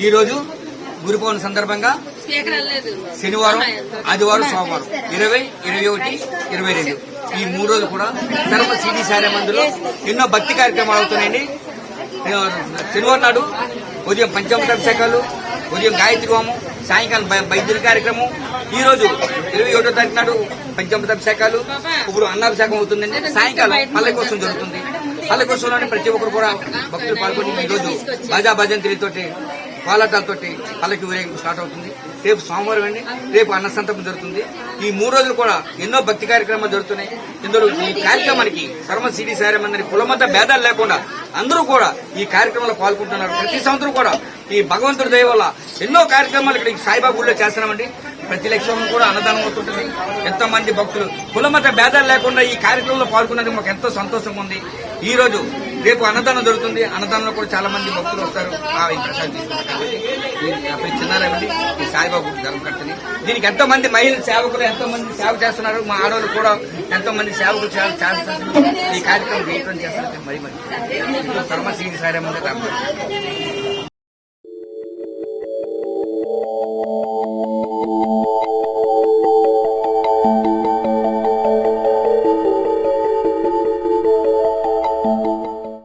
ఈరోజు గురు పౌర్ణమి సందర్భంగా శనివారం, ఆదివారం, సోమవారం 20, 21, 22 ఈ 3 రోజులు కూడా ధర్మ సిటీ సారే మందులో ఎన్నో భక్తి కార్యక్రమాలు అవుతున్నాయండి. శనివారం నాడు ఉదయం పంచామృత అభిషేకాలు, ఉదయం గాయత్రి హోమం, సాయంకాలం వైద్యుల కార్యక్రమం. ఈ రోజు 21వ తారీఖు నాడు పంచామృత అభిషేకాలు, ఇప్పుడు అన్నాభిషేకం అవుతుందండి. సాయంకాలం పల్లెకోసం జరుగుతుంది. పల్లెకోసంలోని ప్రతి ఒక్కరు కూడా భక్తులు పాల్గొని ఈ రోజు బాజా భజంత్రితోటి, కోలాటాలతోటి పల్లకి ఊరేగింపు స్టార్ట్ అవుతుంది. రేపు సోమవారం అండి, రేపు అన్నసంతర్పణ జరుగుతుంది. ఈ 3 రోజులు కూడా ఎన్నో భక్తి కార్యక్రమాలు జరుగుతున్నాయి. ఇందులో ఈ కార్యక్రమానికి సర్వ సిటీ సారే మందిని కులమత భేదాలు లేకుండా అందరూ కూడా ఈ కార్యక్రమంలో పాల్గొంటున్నారు. ప్రతి సంవత్సరం కూడా ఈ భగవంతుడి దయ వల్ల ఎన్నో కార్యక్రమాలు ఇక్కడ సాయిబాబా గుడిలో చేస్తున్నామండి. ప్రతి లక్ష్యం కూడా అన్నదానం అవుతుంటుంది. ఎంతో మంది భక్తులు కులమత భేదాలు లేకుండా ఈ కార్యక్రమంలో పాల్గొన్నది మాకు ఎంతో సంతోషంగా ఉంది. ఈ రోజు రేపు అన్నదానం జరుగుతుంది. అన్నదానంలో కూడా చాలా మంది భక్తులు వస్తారు. ఈ ప్రసాదం తీసుకుంటారు. చిన్నారేమండి ఈ సాయిబాబా గుడి ధర్మకర్తని. దీనికి ఎంతో మంది మహిళలు సేవకులు ఎంతో మంది సేవ చేస్తున్నారు. మా ఆడవాళ్ళు కూడా ఎంతో మంది సేవకులు చేస్తున్నారు. ఈ కార్యక్రమం చేయడం చేస్తున్నారు. మరి ధర్మ శ్రీ సాయిరామ